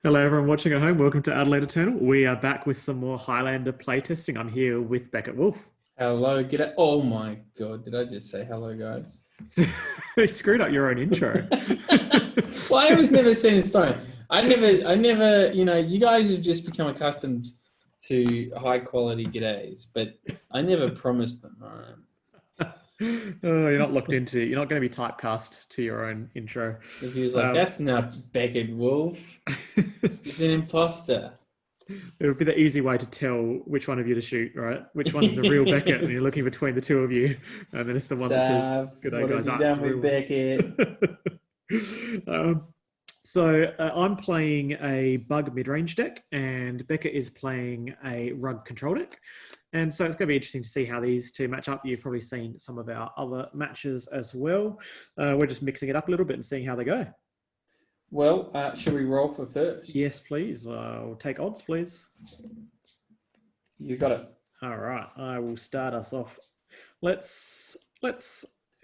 Hello, everyone watching at home. Welcome to Adelaide Eternal. We are back with some more Highlander playtesting. I'm here with Beckett Wolfe. Hello, g'day. Oh my god, did I just say hello, guys? You screwed up your own intro. Well, I was never seen this time. I never, you guys have just become accustomed to high quality g'days, but I never promised them, all right? Oh, you're not locked into it. You're not going to be typecast to your own intro. If he was like, that's not Beckett Wolfe. He's an imposter. It would be the easy way to tell which one of you to shoot, right? Which one's the real Beckett, and you're looking between the two of you, and then it's the one that says, "Good day, guys." What have you done with Beckett? I'm playing a bug midrange deck, and Beckett is playing a rug control deck. And so it's going to be interesting to see how these two match up. You've probably seen some of our other matches as well. We're just mixing it up a little bit and seeing how they go. Well, shall we roll for first? Yes, please. I'll take odds, please. You got it. All right. I will start us off. Let's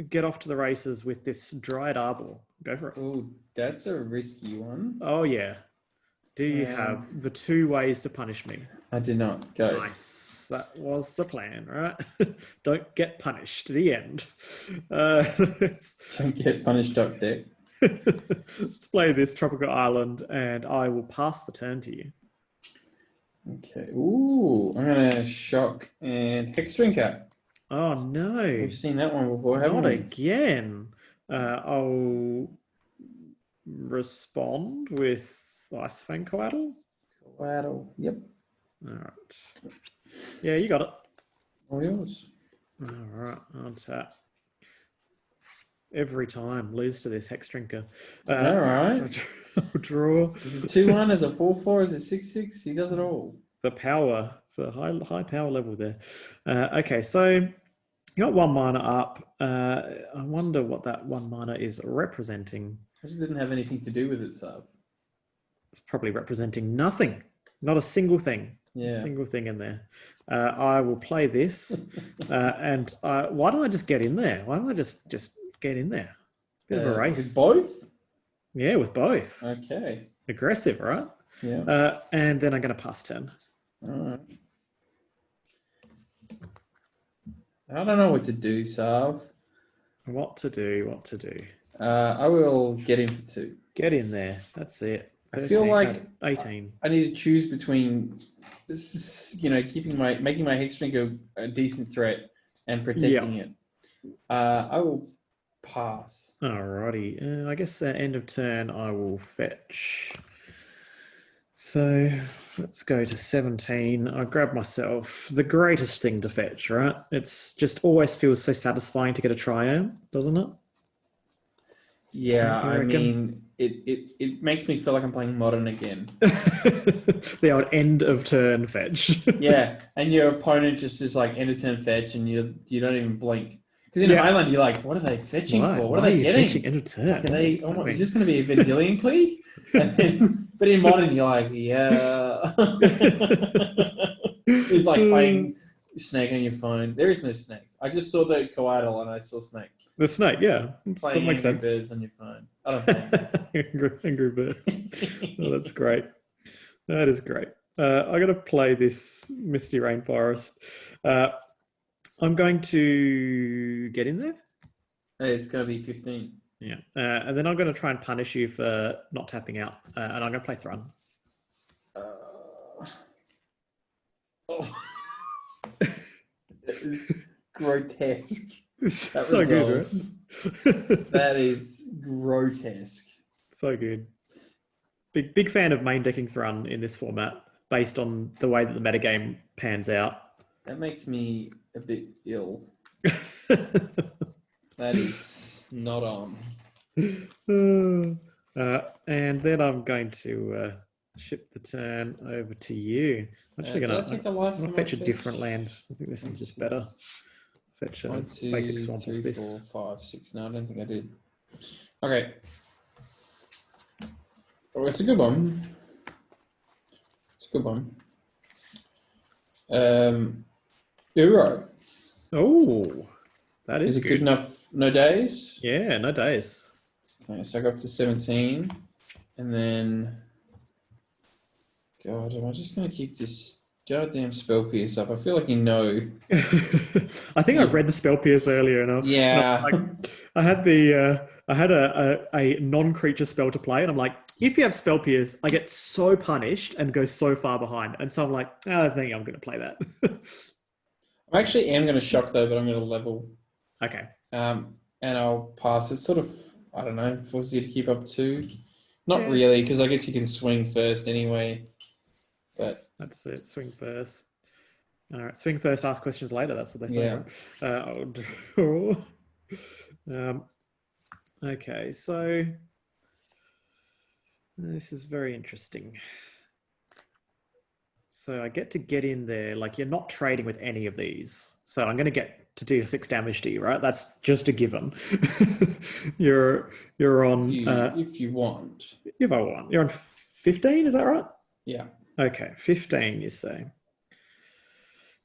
get off to the races with this Dryad Arbor. Go for it. Oh, that's a risky one. Oh, yeah. Do you have the 2 ways to punish me? I did not. Go. Nice. That was the plan, right? Don't get punished. The end. Don't get punished, Doc Deck. Let's play this Tropical Island, and I will pass the turn to you. Okay. Ooh, I'm going to shock and Hex Drinker. Oh, no. We've seen that one before, haven't Not we? again. I'll respond with Ice Fang Coatl. Coatl, yep. All right. Yeah, you got it. All yours. All right, on tap. Every time, lose to this Hex Drinker. All right. So draw. Is it 2-1, is it 4-4, is it 6-6? He does it all. The power. It's a high power level there. Okay, so you got 1 mana up. I wonder what that 1 mana is representing. It didn't have anything to do with it, Sarv. It's probably representing nothing. Not a single thing. Yeah. Single thing in there. I will play this. And why don't I just get in there? Why don't I just get in there? Bit of a race. With both? Yeah, with both. Okay. Aggressive, right? Yeah. And then I'm going to pass turn. All right. I don't know what to do, Sarv. What to do. I will get in for 2. Get in there. That's it. 13, I feel like 18. I need to choose between, making my Hex Drinker a decent threat and protecting it. I will pass. Alrighty. I guess at end of turn I will fetch. So let's go to 17. I grab myself the greatest thing to fetch, right? It's just always feels so satisfying to get a triome, doesn't it? Yeah, I mean, it makes me feel like I'm playing Modern again. The old end of turn fetch. Yeah, and your opponent just is like end of turn fetch, and you don't even blink. Because in Highlander, you're like, what are they fetching for? What are they getting? Fetching end of turn? Like, is this going to be a Vendilion plea? But in Modern, you're like, yeah. It's like playing Snake on your phone. There is no Snake. I just saw the Coatl and I saw Snake. The Snake, yeah. That makes sense. Angry Birds on your phone. I don't know. Angry Birds. Oh, that's great. That is great. I'm going to play this Misty Rainforest. I'm going to get in there. It's going to be 15. Yeah. And then I'm going to try and punish you for not tapping out. And I'm going to play Thrun. Grotesque. That so good, right? That is grotesque. So good. Big fan of main decking Thrun in this format, based on the way that the metagame pans out. That makes me a bit ill. That is not on. And then I'm going to ship the turn over to you. I'm actually going to fetch a different land. I think this one's just better. Fetch a basic swamp of this. 4, 5, 6. No, I don't think I did. Okay. Oh, it's a good one. It's a good one. Uro. Oh, that is it good enough? No days? Yeah, no days. Okay, so I go up to 17. And then God, am I just going to keep this goddamn spell pierce up? I feel like you know. I think I read the spell pierce earlier, and Yeah. I had a non-creature spell to play, and I'm like, if you have spell pierce, I get so punished and go so far behind, and so I'm like, I don't think I'm going to play that. I actually am going to shock though, but I'm going to level. Okay. And I'll pass. It's sort of, I don't know, forces you to keep up 2. Not Yeah. really, because I guess you can swing first anyway. But That's it. Swing first. All right. Swing first, ask questions later. That's what they say. yeah. Right? I'll draw. Okay. So this is very interesting. So I get to get in there. Like, you're not trading with any of these. So I'm going to get to do 6 damage to you, right? That's just a given. you're on... if you want. If I want. You're on 15, is that right? Yeah. Okay, 15 you say.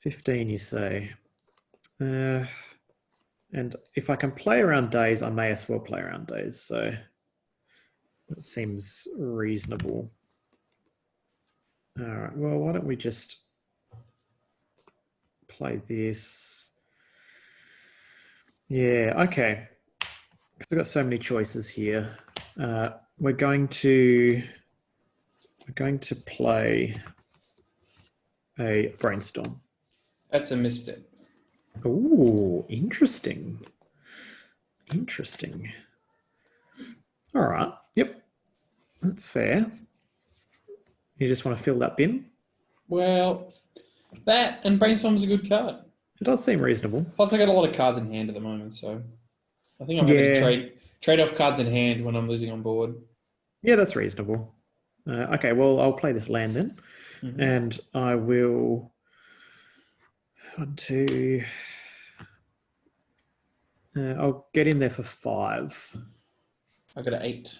15 you say. And if I can play around days, I may as well play around days. So that seems reasonable. All right, well, why don't we just play this? Yeah, okay. Because we've got so many choices here. We're going to play a brainstorm. That's a misstep. Ooh, interesting. Interesting. All right. Yep. That's fair. You just want to fill that bin? Well, that and Brainstorm's a good card. It does seem reasonable. Plus, I got a lot of cards in hand at the moment, so I think I'm happy to trade off cards in hand when I'm losing on board. Yeah, that's reasonable. Okay, well, I'll play this land then. Mm-hmm. And I will... 1, 2... I'll get in there for 5. I got an 8.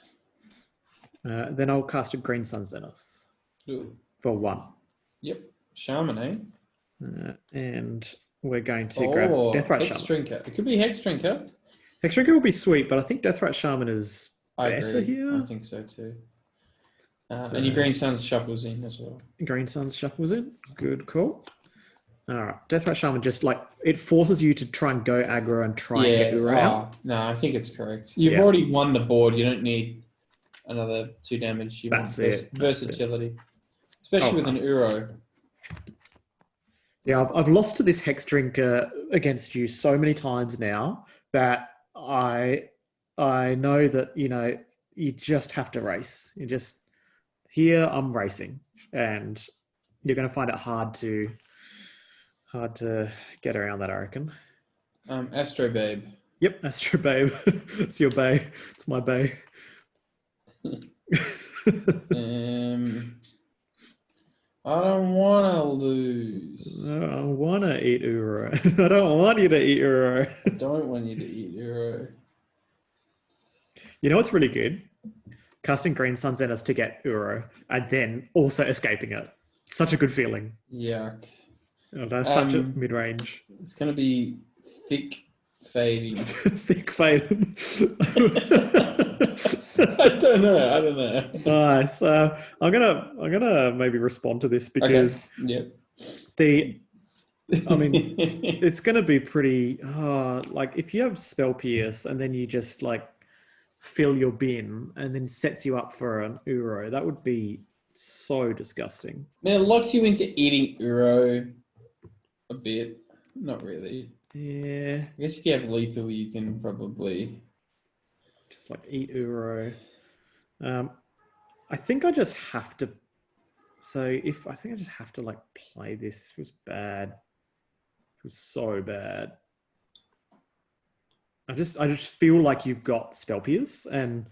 Then I'll cast a Green Sun Zenith. Ooh. For 1. Yep. Shaman, eh? And we're going to grab Deathrat Hex Shaman. Drinker. It could be Hex Drinker. Hex Drinker will be sweet, but I think Deathrat Shaman is better here. I think so too. And your Green Suns shuffles in as well. Green Suns shuffles in. Good call. All right. Deathrat Shaman just it forces you to try and go aggro and try and get Uro out. No, I think it's correct. You've already won the board. You don't need another 2 damage. You want versatility. Especially with an Uro. Yeah, I've lost to this Hex Drinker against you so many times now that I know that, you just have to race. Here I'm racing, and you're going to find it hard to get around that, I reckon. Astro Babe. Yep, Astro Babe. It's your bae. It's my bae. I don't want to lose. No, I want to eat Uro. I don't want you to eat Uro. I don't want you to eat Uro. You know what's really good? Casting Green Sun Zenith to get Uro and then also escaping it. Such a good feeling. Yuck. Oh, that's such a mid-range. It's going to be thick fading. Thick fading. I don't know. Nice. I'm gonna maybe respond to this because it's gonna be pretty if you have Spell Pierce and then you just fill your bin and then sets you up for an Uro, that would be so disgusting. Man, it locks you into eating Uro a bit. Not really. Yeah. I guess if you have lethal, you can probably just eat Uro. I think I just have to. So I think I just have to play this. It was bad. It was so bad. I just feel like you've got Spell Pierce, and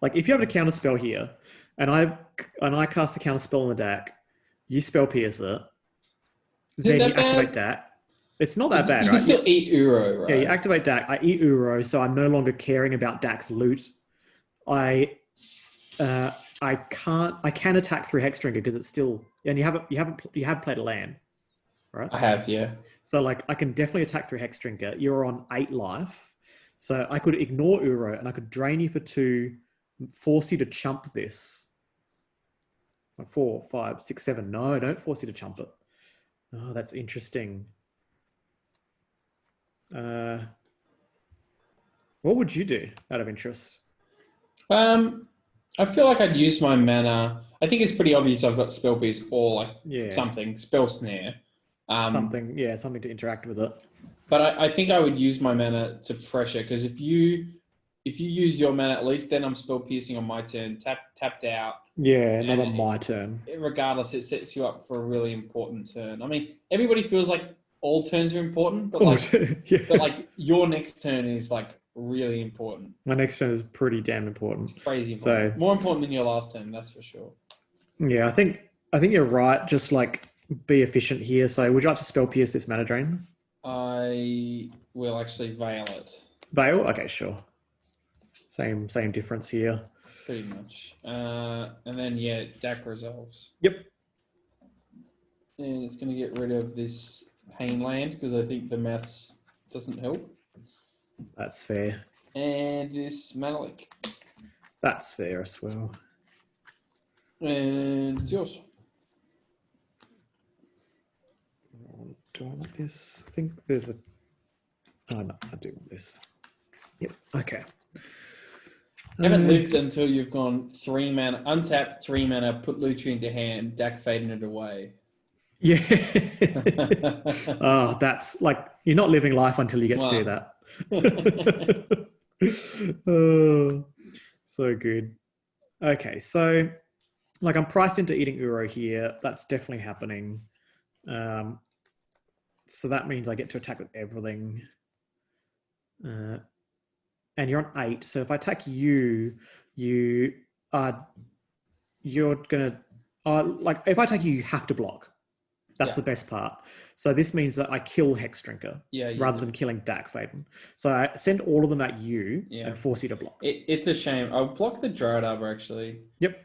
if you have a counter spell here, and I cast a counter spell on the deck, you Spell Pierce it, then you activate deck. It's not that bad, right? You can still eat Uro, right? Yeah, you activate Dak. I eat Uro, so I'm no longer caring about Dak's loot. I can attack through Hex Drinker because it's still, and you have played a land, right? I have, yeah. So I can definitely attack through Hex Drinker. You're on 8 life, so I could ignore Uro and I could drain you for 2, force you to chump this, Like 4, 5, 6, 7. No, don't force you to chump it. Oh, that's interesting. What would you do out of interest? I feel like I'd use my mana. I think it's pretty obvious I've got spell piece or like something, spell snare. Something to interact with it. But I think I would use my mana to pressure, because if you use your mana, at least then I'm spell piercing on my turn, tapped out. Yeah, not on my turn. Regardless, it sets you up for a really important turn. I mean, everybody feels like all turns are important, but like your next turn is like really important. My next turn is pretty damn important. It's crazy important. So more important than your last turn, that's for sure. Yeah, I think you're right. Just like be efficient here. So would you like to spell pierce this mana drain? I will actually veil it. Veil? Okay, sure. Same difference here. Pretty much. And then DAC resolves. Yep. And it's going to get rid of this pain land because I think the maths doesn't help. That's fair. And this Manalik. That's fair as well. And it's yours. Do I want this? I think there's a... Oh, no, I do want this. Yep, okay. Haven't lived until you've gone 3 mana, untap 3 mana, put Lutri into hand, DAC fading it away. Yeah. Oh, that's like, you're not living life until you get to do that. Oh, so good. Okay, so like I'm priced into eating Uro here. That's definitely happening. So that means I get to attack with everything. And you're on 8. So if I attack you're gonna like if I attack you have to block. That's the best part. So this means that I kill Hex Drinker rather than killing Dark Faden. So I send all of them at you and force you to block. It's a shame. I'll block the Dryad Arbor actually. Yep.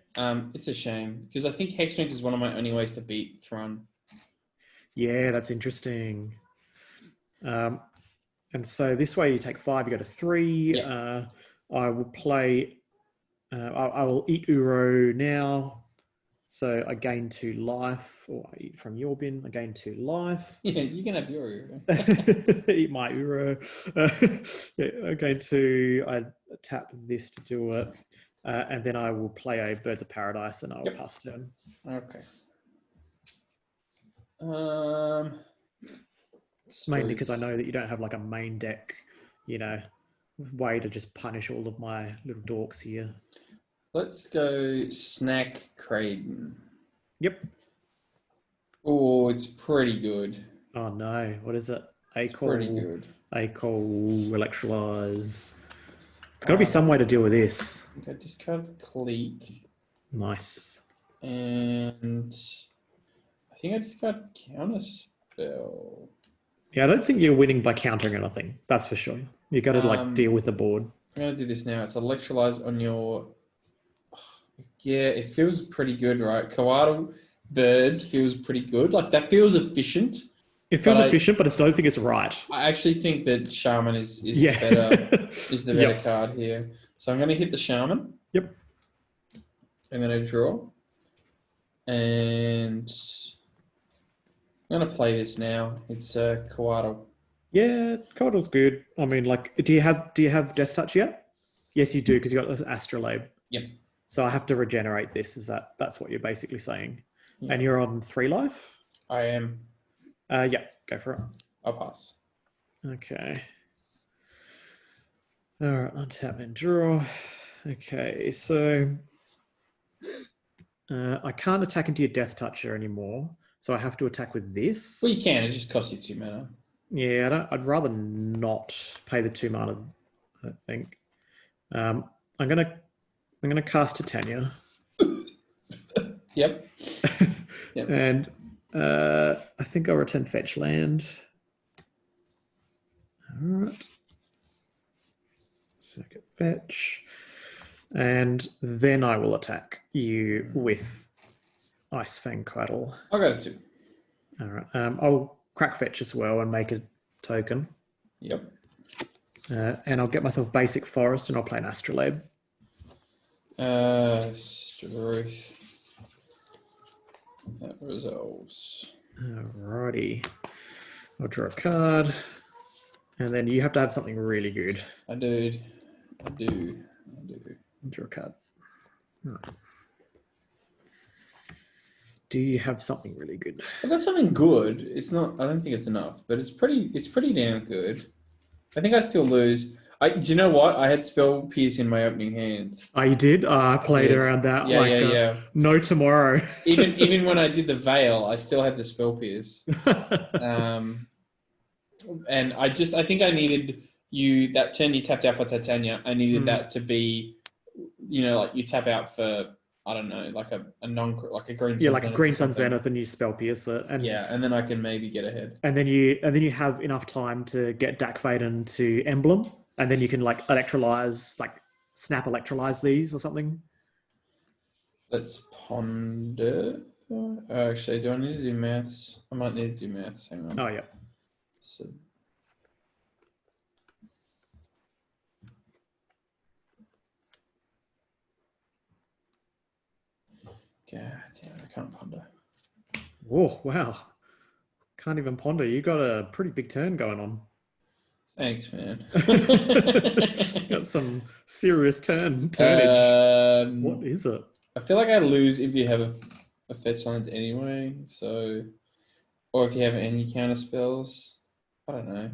It's a shame because I think Hex Drinker is one of my only ways to beat Thrun. Yeah, that's interesting. And so this way you take 5, you go to 3. Yep. I will play, I will eat Uro now. So I gain 2 life, or I eat from your bin, I gain 2 life. Yeah, you can have your Uro. Eat my Uro. I gain 2, I tap this to do it. And then I will play a Birds of Paradise and I will pass turn. Okay. Mainly because I know that you don't have like a main deck, way to just punish all of my little dorks here. Let's go Snack Craden. Yep. Oh, it's pretty good. Oh no, what is it? It's pretty good. Acol, Electrolyze. It's got to be some way to deal with this. I discard Cleek. Nice. And I think I discard Counterspell. Yeah, I don't think you're winning by countering anything. That's for sure. You got to deal with the board. I'm going to do this now. It's Electrolyze on your... Yeah, it feels pretty good, right? Coatl Birds feels pretty good. Like, that feels efficient. It feels efficient, but I don't think it's right. I actually think that Shaman is the better card here. So I'm going to hit the Shaman. Yep. I'm going to draw. And I'm going to play this now. It's Coatl. Yeah, Coatl's good. I mean, like, do you have Death Touch yet? Yes, you do, because you got this Astrolabe. Yep. So I have to regenerate this. That's what you're basically saying? Yeah. And you're on 3 life? I am. Yeah, go for it. I'll pass. Okay. All right, untap and draw. Okay, so I can't attack into your Death Toucher anymore, so I have to attack with this. Well, you can. It just costs you 2 mana. Yeah, I'd rather not pay the 2 mana, I think. I'm gonna cast Titania. Yep. And I think I'll return fetch land. All right. Second fetch. And then I will attack you with Ice Fang Coatl. I'll go to 2. All right. I'll crack fetch as well and make a token. Yep. And I'll get myself basic forest and I'll play an Astrolabe. Struth. That resolves. Alrighty. I'll draw a card. And then you have to have something really good. I do. Draw a card. Right. Do you have something really good? I've got something good. It's not. I don't think it's enough, but it's pretty damn good. I think I still lose. Do you know what? I had Spell Pierce in my opening hand. Oh, you did? I played around that. Yeah. No tomorrow. even when I did the Veil, I still had the Spell Pierce. And I think I needed you that turn you tapped out for Titania. I needed that to be, like you tap out for, I don't know, like a green. Yeah, like a green sun zenith, and you spell pierce it, and then I can maybe get ahead. And then you have enough time to get Dak Faden to emblem, and then you can like snap electrolyze these or something. Let's ponder. Actually, do I need to do maths? I might need to do maths. Hang on. Oh yeah. So. God damn, I can't ponder. Oh, wow. Can't even ponder. You got a pretty big turn going on. Thanks, man. Got some serious turnage. What is it? I feel like I lose if you have a fetch land anyway, or if you have any counter spells. I don't know.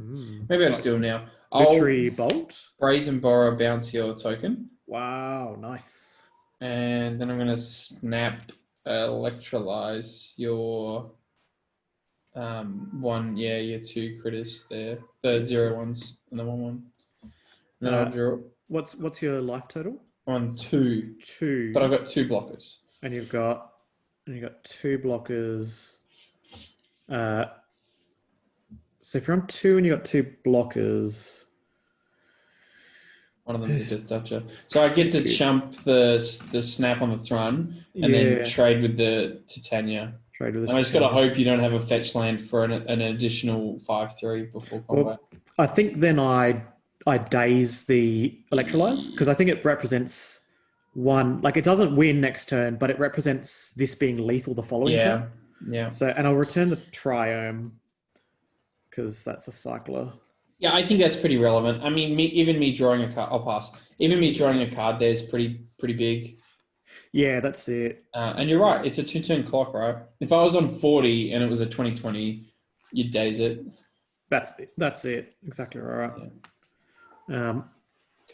Maybe I'll just do them now. Lutri Bolt? Brazen Borrow, bounce your token. Wow, nice. And then I'm going to snap electrolyze your your 2 critters there. The 0 ones and the 1/1. And then I'll draw. What's your life total? 1, 2. 2. But I've got 2 blockers. And you've got 2 blockers. So if you're on 2 and you got 2 blockers. One of them is a toucher. So I get to chump the snap on the Thrun and then trade with the Titania. I just got to hope you don't have a fetch land for an additional 5/3 before combat. Well, I think then I daze the electrolyze because I think it represents one. Like it doesn't win next turn, but it represents this being lethal the following turn. Yeah. So and I'll return the Triome because that's a cycler. Yeah, I think that's pretty relevant. I mean, even me drawing a card, I'll pass. Even me drawing a card there is pretty big. Yeah, that's it. And you're right. It's a 2-turn clock, right? If I was on 40 and it was a 20/20, you'd daze it. That's it. Exactly right. Yeah.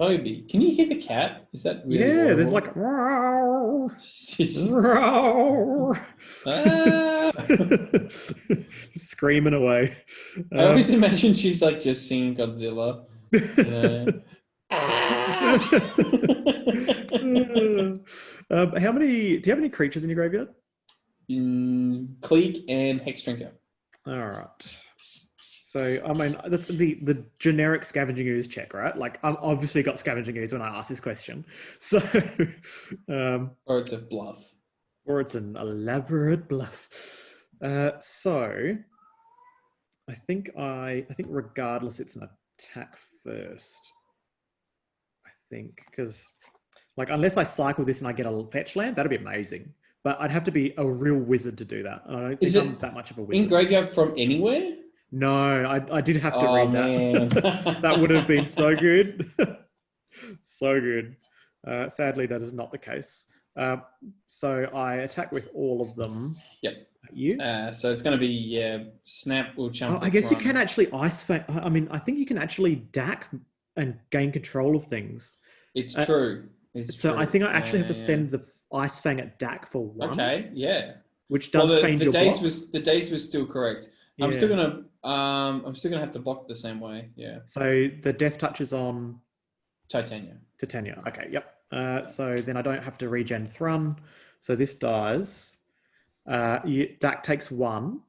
Kobe, can you hear the cat? Is that really horrible? There's like screaming away. I always imagine she's like just singing Godzilla. Do you have any creatures in your graveyard? Cleek and Hex Drinker. All right. So, I mean, that's the generic Scavenging Ooze check, right? Like, I've obviously got Scavenging Ooze when I ask this question. So, or it's a bluff. Or it's an elaborate bluff. So, I think regardless, it's an attack first. I think, because, like, unless I cycle this and I get a fetch land, that'd be amazing. But I'd have to be a real wizard to do that. And I don't think I'm that much of a wizard. In graveyard from anywhere? No, I did have to read that. That would have been so good. So good. Sadly, that is not the case. So I attack with all of them. Yep. You? So it's going to be, snap or jump. I guess you can actually Ice Fang. I mean, I think you can actually DAC and gain control of things. It's true. So I think I actually have to send the Ice Fang at DAC for 1. Okay, yeah. Which does change your block. The days was still correct. Yeah. I'm still gonna have to block the same way. Yeah. So the death touch is on Titania. Okay. Yep. So then I don't have to regen Thrun. So this dies. Dak takes 1.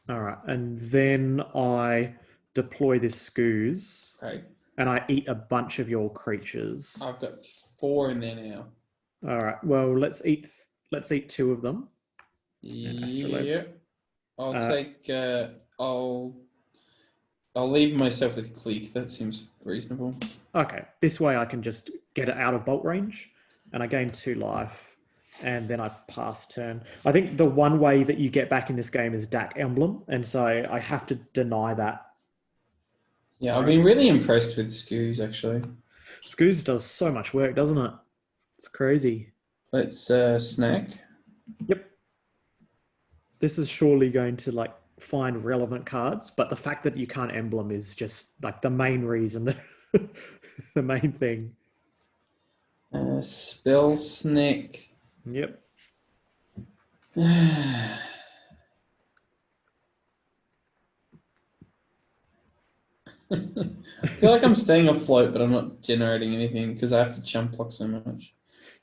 All right, and then I deploy this Scooze. Okay. And I eat a bunch of your creatures. I've got 4 in there now. All right. Well, let's eat 2 of them. Yeah. I'll take. I'll leave myself with Cleek. That seems reasonable. Okay. This way I can just get it out of bolt range, and I gain 2 life, and then I pass turn. I think the one way that you get back in this game is Dak Emblem, and so I have to deny that. Yeah, I've been really impressed with Scoos, actually. Scoos does so much work, doesn't it? It's crazy. Let's snack. Yep. This is surely going to like find relevant cards, but the fact that you can't emblem is just like the main reason, the main thing. Spell snack. Yep. I feel like I'm staying afloat, but I'm not generating anything because I have to chump block so much.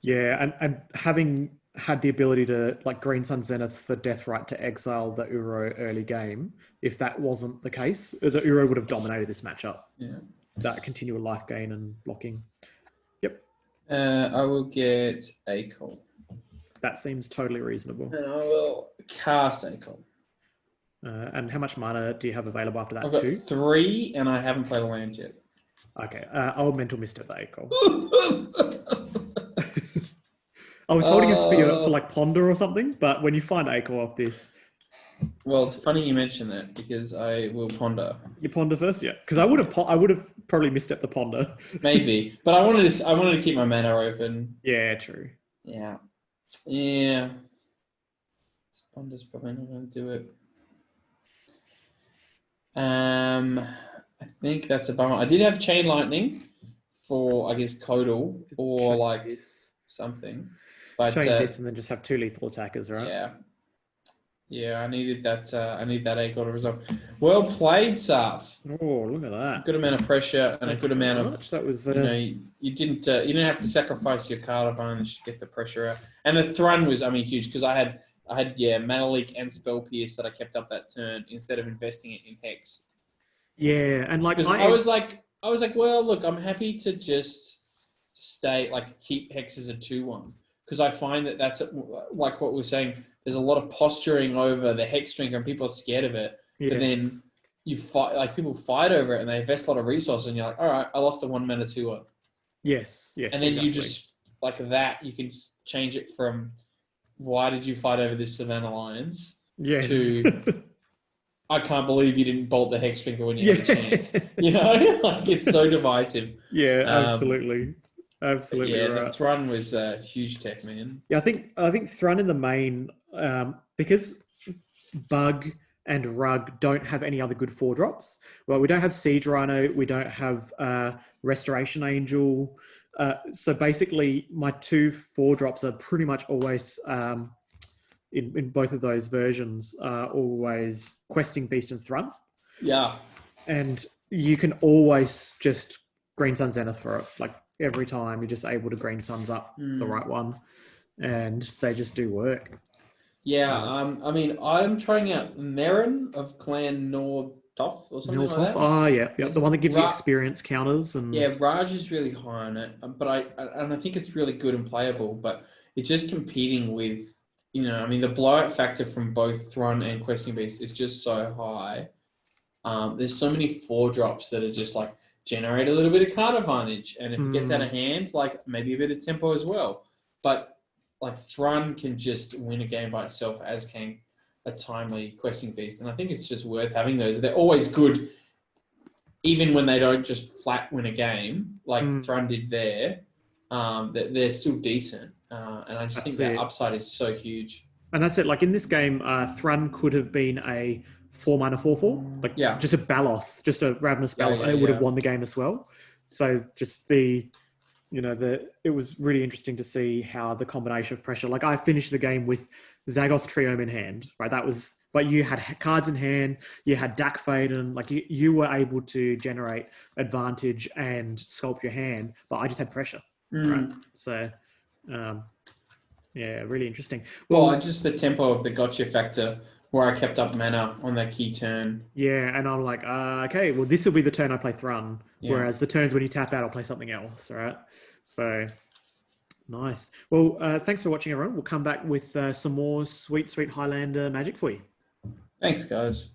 Yeah, and having had the ability to like Green Sun Zenith for Deathright to exile the Uro early game, if that wasn't the case, the Uro would have dominated this matchup. Yeah. That continual life gain and blocking. Yep. I will get Acol. That seems totally reasonable. And I will cast Acol. And how much mana do you have available after that? I've got 3, and I haven't played a land yet. Okay, I'll mental misstep the Acol. I was holding a spear for like Ponder or something, but when you find Acol off this... Well, it's funny you mention that because I will Ponder. You Ponder first? Yeah. Because I would have probably misstepped the Ponder. Maybe. But I wanted to keep my mana open. Yeah, true. Yeah. Yeah. Ponder's probably not going to do it. I think that's a bummer. I did have Chain Lightning for, I guess, Codal or like something. But Chain this and then just have 2 lethal attackers, right? Yeah. Yeah, I needed that. I need that Acol to resolve. Well played, Sarf. Oh, look at that! Good amount of pressure and a good amount of. That was. You didn't have to sacrifice your card advantage to get the pressure out. And the Thrun was, huge because I had Mana Leak and Spell Pierce that I kept up that turn instead of investing it in Hex. Yeah, and like I was like, well, look, I'm happy to just keep Hex as a 2/1 because I find that that's like what we're saying. There's a lot of posturing over the Hex Drinker and people are scared of it. Yes. But then you fight, like people fight over it and they invest a lot of resources and you're like, all right, I lost a 1 mana 2/1. Yes. And then exactly. You just, like that, you can change it from why did you fight over this Savannah Lions to I can't believe you didn't bolt the Hex Drinker when you had a chance. Like it's so divisive. Yeah, absolutely. Absolutely. Yeah, right. The Thrun was a huge tech, man. Yeah, I think Thrun in the main, because Bug and Rug don't have any other good 4-drops. Well, we don't have Siege Rhino, we don't have Restoration Angel. So basically, my 2 4-drops are pretty much always in both of those versions are always Questing Beast and Thrun. Yeah, and you can always just Green Sun Zenith for it, like. Every time you're just able to Green Suns up the right one, and they just do work. Yeah, I'm trying out Merrin of Clan Nordoth or something like that. Oh, yeah, the one that gives you experience counters and Raj is really high on it, but I think it's really good and playable. But it's just competing with, the blowout factor from both Thrun and Questing Beast is just so high. There's so many 4-drops that are just like. Generate a little bit of card advantage, and if it gets out of hand, like maybe a bit of tempo as well. But like Thrun can just win a game by itself, as can a timely Questing Beast, and I think it's just worth having those. They're always good, even when they don't just flat win a game like Thrun did there. They're still decent, and I just think that upside is so huge. And that's it. Like in this game, Thrun could have been a 4 mana 4/4, just a Baloth, just a Ravenous Baloth, and it would have won the game as well. So just it was really interesting to see how the combination of pressure. Like I finished the game with Zagoth Triome in hand, right? But you had cards in hand, you had Dak Faden, like you were able to generate advantage and sculpt your hand, but I just had pressure, right? So, really interesting. Well, just the tempo of the gotcha factor. Where I kept up mana on that key turn. Yeah, and I'm like, okay, well, this will be the turn I play Thrun. Yeah. Whereas the turns when you tap out, I'll play something else, right? So, nice. Well, thanks for watching, everyone. We'll come back with some more sweet, sweet Highlander magic for you. Thanks, guys.